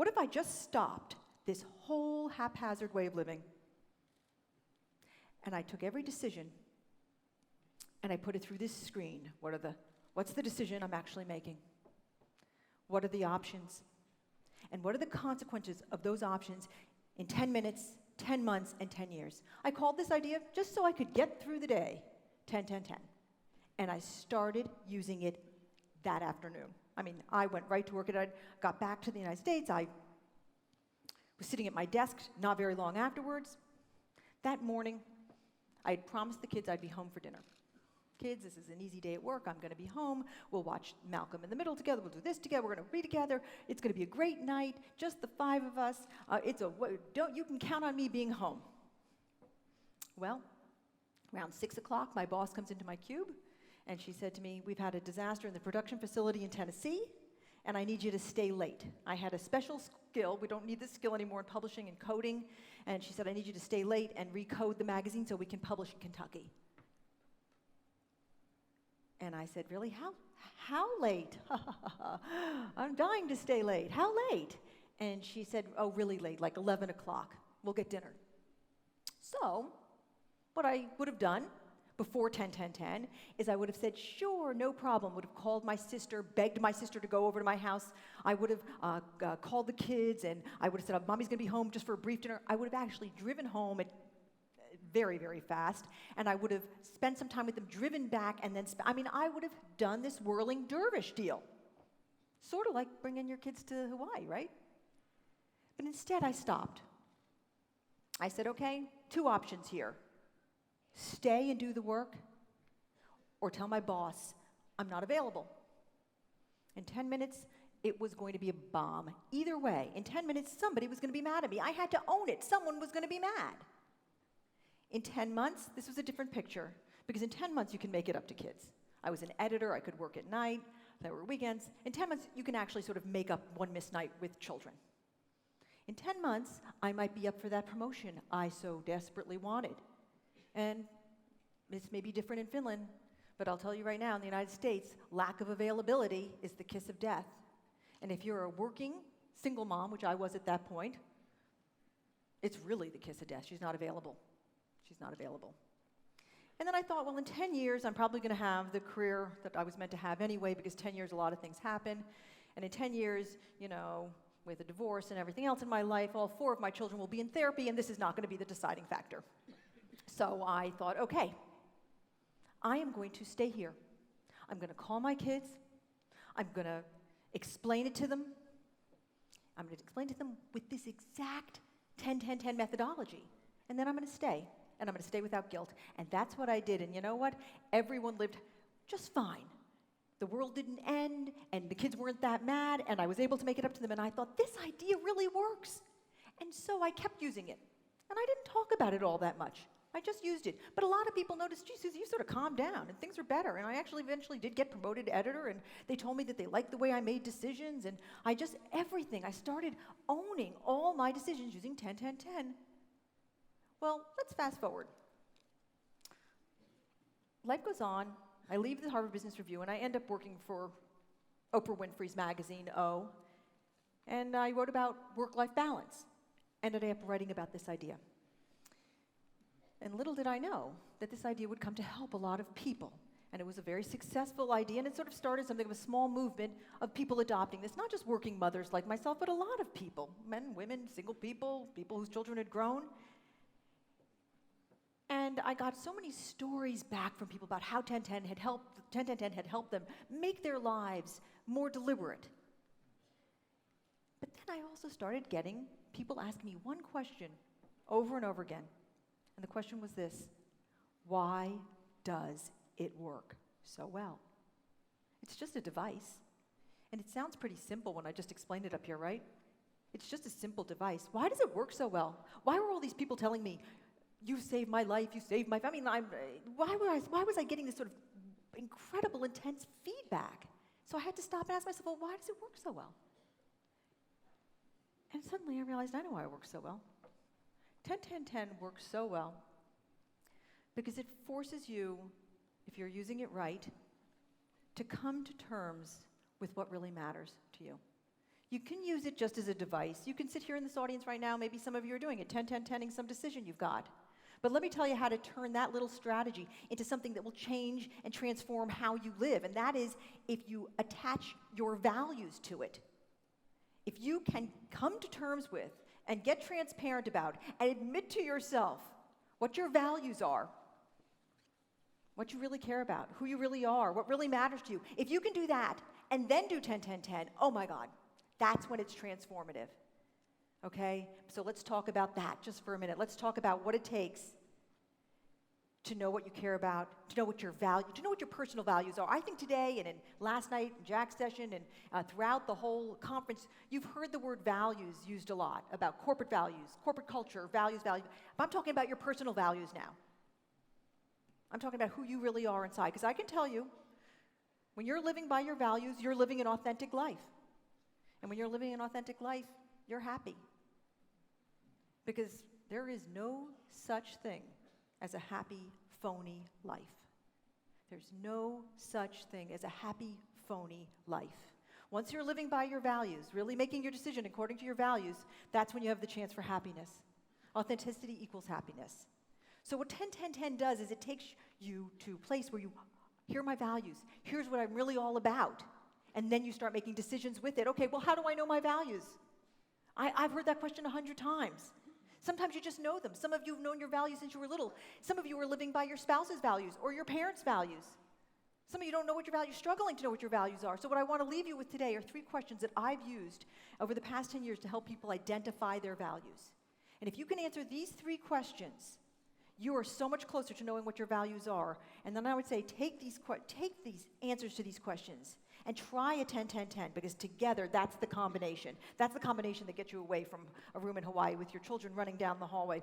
What if I just stopped this whole haphazard way of living, and I took every decision and I put it through this screen? What's the decision I'm actually making? What are the options? And what are the consequences of those options in 10 minutes, 10 months, and 10 years? I called this idea just so I could get through the day, 10, 10, 10. And I started using it that afternoon. I mean, I went right to work, and I got back to the United States. I was sitting at my desk not very long afterwards. That morning, I had promised the kids I'd be home for dinner. Kids, this is an easy day at work. I'm going to be home. We'll watch Malcolm in the Middle together. We'll do this together. We're going to read together. It's going to be a great night, just the 5 of us. You can count on me being home. Well, around 6 o'clock, my boss comes into my cube, and she said to me, we've had a disaster in the production facility in Tennessee, and I need you to stay late. I had a special skill. We don't need this skill anymore in publishing and coding. And she said, I need you to stay late and recode the magazine so we can publish in Kentucky. And I said, really? How late? I'm dying to stay late. How late? And she said, oh, really late, like 11 o'clock. We'll get dinner. So what I would have done before 10, is I would have said, sure, no problem. Would have called my sister, begged my sister to go over to my house. I would have called the kids, and I would have said, Mommy's going to be home just for a brief dinner. I would have actually driven home at very, very fast, and I would have spent some time with them, driven back, and then, I would have done this whirling dervish deal. Sort of like bringing your kids to Hawaii, right? But instead, I stopped. I said, okay, 2 options here. Stay and do the work, or tell my boss I'm not available. In 10 minutes, it was going to be a bomb. Either way, in 10 minutes, somebody was going to be mad at me. I had to own it. Someone was going to be mad. In 10 months, this was a different picture, because in 10 months, you can make it up to kids. I was an editor. I could work at night. There were weekends. In 10 months, you can actually sort of make up one missed night with children. In 10 months, I might be up for that promotion I so desperately wanted. And this may be different in Finland, but I'll tell you right now, in the United States, lack of availability is the kiss of death. And if you're a working single mom, which I was at that point, it's really the kiss of death. She's not available. She's not available. And then I thought, well, in 10 years, I'm probably going to have the career that I was meant to have anyway, because 10 years, a lot of things happen. And in 10 years, with a divorce and everything else in my life, all 4 of my children will be in therapy, and this is not going to be the deciding factor. So I thought, okay, I am going to stay here. I'm going to call my kids. I'm going to explain it to them. I'm going to explain to them with this exact 10-10-10 methodology. And then I'm going to stay. And I'm going to stay without guilt. And that's what I did. And you know what? Everyone lived just fine. The world didn't end, and the kids weren't that mad, and I was able to make it up to them. And I thought, this idea really works. And so I kept using it. And I didn't talk about it all that much. I just used it. But a lot of people noticed, gee, Suzy, you sort of calmed down, and things are better. And I actually eventually did get promoted to editor, and they told me that they liked the way I made decisions, and everything. I started owning all my decisions using 10-10-10. Well, let's fast forward. Life goes on. I leave the Harvard Business Review, and I end up working for Oprah Winfrey's magazine, O, and I wrote about work-life balance. Ended up writing about this idea. And little did I know that this idea would come to help a lot of people. And it was a very successful idea, and it sort of started something of a small movement of people adopting this, not just working mothers like myself, but a lot of people, men, women, single people, people whose children had grown. And I got so many stories back from people about how 10-10 had helped them make their lives more deliberate. But then I also started getting people asking me one question over and over again. And the question was this: why does it work so well? It's just a device. And it sounds pretty simple when I just explained it up here, right? It's just a simple device. Why does it work so well? Why were all these people telling me, you saved my life, you saved my family? Why was I getting this sort of incredible, intense feedback? So I had to stop and ask myself, well, why does it work so well? And suddenly I realized I know why it works so well. 10-10-10 works so well because it forces you, if you're using it right, to come to terms with what really matters to you. You can use it just as a device. You can sit here in this audience right now, maybe some of you are doing it, 10-10-10ing some decision you've got. But let me tell you how to turn that little strategy into something that will change and transform how you live. And that is if you attach your values to it. If you can come to terms with and get transparent about and admit to yourself what your values are, what you really care about, who you really are, what really matters to you. If you can do that and then do 10-10-10, oh my God, that's when it's transformative. Okay? So let's talk about that just for a minute. Let's talk about what it takes to know what you care about, to know what your personal values are. I think today and in last night in Jack's session and throughout the whole conference, you've heard the word values used a lot, about corporate values, corporate culture, values. But I'm talking about your personal values now. I'm talking about who you really are inside. Because I can tell you, when you're living by your values, you're living an authentic life. And when you're living an authentic life, you're happy. Because there is no such thing as a happy, phony life. There's no such thing as a happy, phony life. Once you're living by your values, really making your decision according to your values, that's when you have the chance for happiness. Authenticity equals happiness. So what 10-10-10 does is it takes you to a place where you, here are my values, here's what I'm really all about, and then you start making decisions with it. Okay, well, how do I know my values? I've heard that question 100 times. Sometimes you just know them. Some of you have known your values since you were little. Some of you are living by your spouse's values or your parents' values. Some of you don't know what your values, struggling to know what your values are. So what I want to leave you with today are 3 questions that I've used over the past 10 years to help people identify their values. And if you can answer these 3 questions, you are so much closer to knowing what your values are. And then I would say take these answers to these questions and try a 10-10-10, because together that's the combination. That's the combination that gets you away from a room in Hawaii with your children running down the hallway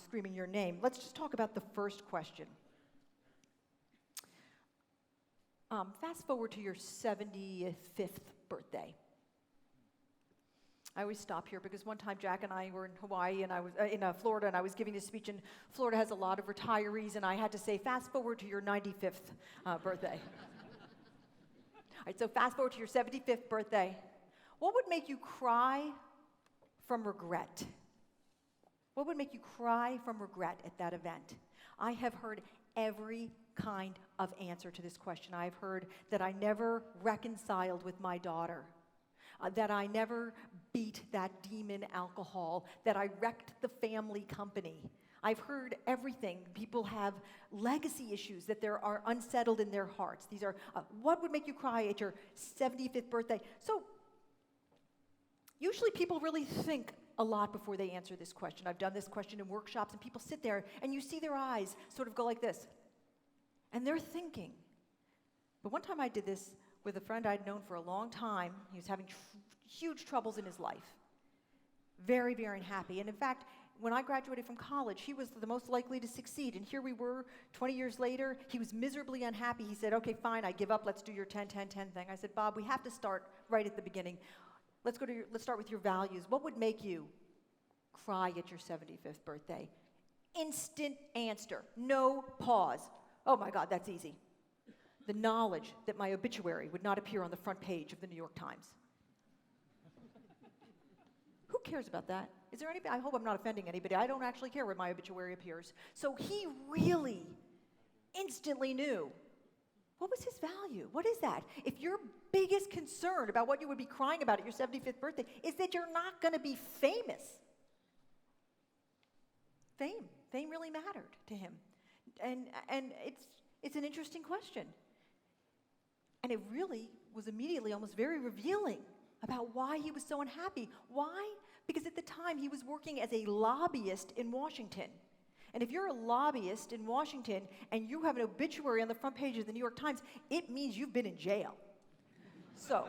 screaming your name. Let's just talk about the first question. Fast forward to your 75th birthday. I always stop here because one time Jack and I were in Hawaii and I was in Florida, and I was giving this speech, and Florida has a lot of retirees, and I had to say, fast forward to your 95th birthday. All right, so fast forward to your 75th birthday. What would make you cry from regret? What would make you cry from regret at that event? I have heard every kind of answer to this question. I've heard that I never reconciled with my daughter, that I never beat that demon alcohol, that I wrecked the family company. I've heard everything. People have legacy issues that there are unsettled in their hearts. These are, what would make you cry at your 75th birthday? So usually people really think a lot before they answer this question. I've done this question in workshops, and people sit there and you see their eyes sort of go like this. And they're thinking. But one time I did this with a friend I'd known for a long time. He was having huge troubles in his life. Very, very unhappy. And in fact, when I graduated from college, he was the most likely to succeed. And here we were 20 years later. He was miserably unhappy. He said, okay, fine, I give up. Let's do your 10-10-10 thing. I said, Bob, we have to start right at the beginning. Let's start with your values. What would make you cry at your 75th birthday? Instant answer. No pause. Oh my God, that's easy. The knowledge that my obituary would not appear on the front page of the New York Times. Who cares about that? Is there anybody? I hope I'm not offending anybody. I don't actually care where my obituary appears. So he really instantly knew. What was his value? What is that? If your biggest concern about what you would be crying about at your 75th birthday is that you're not going to be famous. Fame really mattered to him. And it's an interesting question. And it really was immediately almost very revealing about why he was so unhappy. Why? Because at the time he was working as a lobbyist in Washington. And if you're a lobbyist in Washington and you have an obituary on the front page of the New York Times, it means you've been in jail. So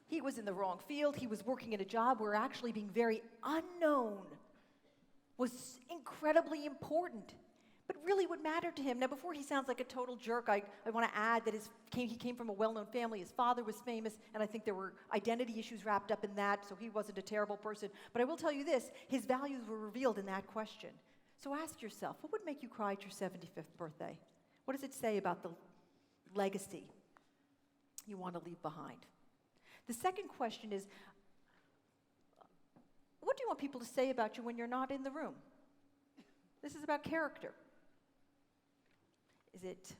he was in the wrong field. He was working in a job where actually being very unknown was incredibly important. But really what mattered to him, now before he sounds like a total jerk, I want to add that he came from a well-known family. His father was famous, and I think there were identity issues wrapped up in that, so he wasn't a terrible person. But I will tell you this, his values were revealed in that question. So ask yourself, what would make you cry at your 75th birthday? What does it say about the legacy you want to leave behind? The second question is, what do you want people to say about you when you're not in the room? This is about character. Is it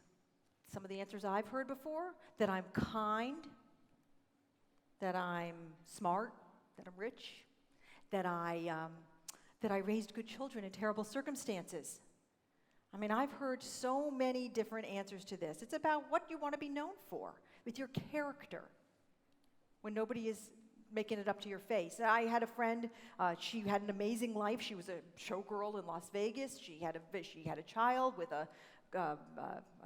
some of the answers I've heard before? That I'm kind, that I'm smart, that I'm rich, that I raised good children in terrible circumstances. I mean, I've heard so many different answers to this. It's about what you want to be known for, with your character, when nobody is making it up to your face. I had a friend, she had an amazing life. She was a showgirl in Las Vegas. She had a child with a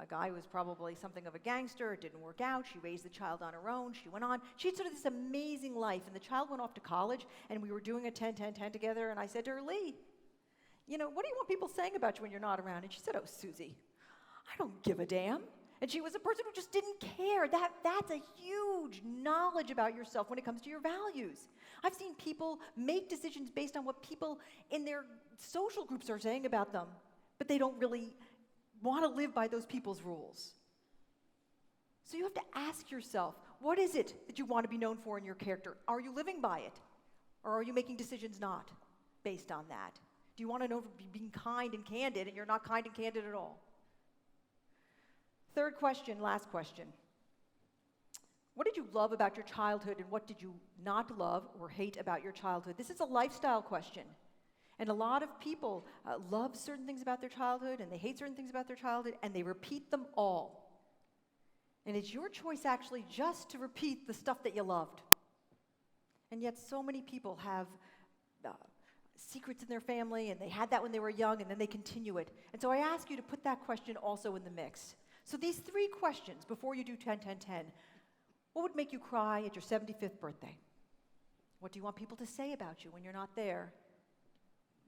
guy who was probably something of a gangster. It didn't work out. She raised the child on her own. She went on. She had sort of this amazing life, and the child went off to college, and we were doing a 10-10-10 together, and I said to her, Lee, you know, what do you want people saying about you when you're not around? And she said, oh, Suzy, I don't give a damn. And she was a person who just didn't care. That's a huge knowledge about yourself when it comes to your values. I've seen people make decisions based on what people in their social groups are saying about them, but they don't really want to live by those people's rules. So you have to ask yourself, what is it that you want to be known for in your character? Are you living by it? Or are you making decisions not based on that? Do you want to know being kind and candid, and you're not kind and candid at all? Third question, last question. What did you love about your childhood, and what did you not love or hate about your childhood? This is a lifestyle question. And a lot of people love certain things about their childhood, and they hate certain things about their childhood, and they repeat them all. And it's your choice, actually, just to repeat the stuff that you loved. And yet so many people have secrets in their family, and they had that when they were young, and then they continue it. And so I ask you to put that question also in the mix. So these three questions before you do 10-10-10. What would make you cry at your 75th birthday? What do you want people to say about you when you're not there?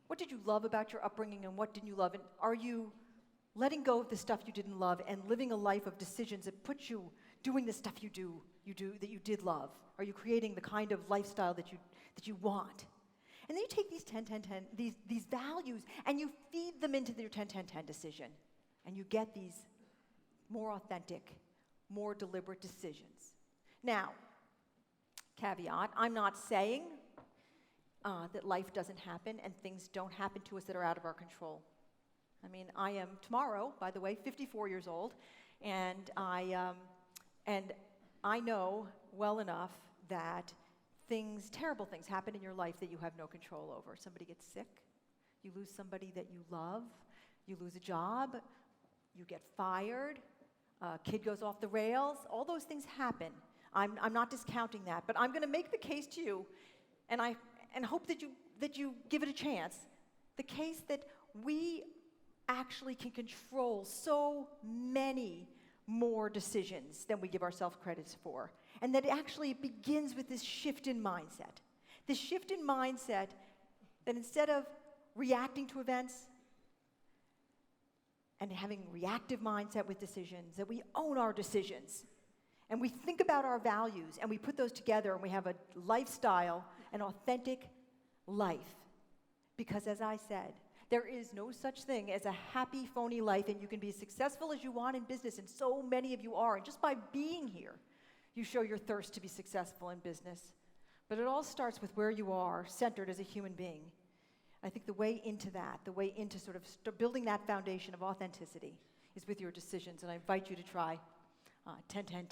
What did you love about your upbringing, and what didn't you love? And are you letting go of the stuff you didn't love and living a life of decisions that put you doing the stuff you do that you did love? Are you creating the kind of lifestyle that you want? And then you take these 10-10-10, these values, and you feed them into your 10-10-10 decision, and you get these more authentic, more deliberate decisions. Now, caveat, I'm not saying that life doesn't happen and things don't happen to us that are out of our control. I mean, I am tomorrow, by the way, 54 years old, and I know well enough that terrible things happen in your life that you have no control over. Somebody gets sick, you lose somebody that you love, you lose a job, you get fired, a kid goes off the rails. All those things happen. I'm not discounting that, but I'm going to make the case to you, and hope that you give it a chance. The case that we actually can control so many more decisions than we give ourselves credit for, and that it actually begins with this shift in mindset. This shift in mindset that instead of reacting to events and having reactive mindset with decisions, that we own our decisions, and we think about our values, and we put those together, and we have a lifestyle, an authentic life. Because as I said, there is no such thing as a happy, phony life, and you can be as successful as you want in business, and so many of you are, and just by being here, you show your thirst to be successful in business. But it all starts with where you are, centered as a human being. I think the way into that, the way into sort of building that foundation of authenticity is with your decisions, and I invite you to try 10-10-10.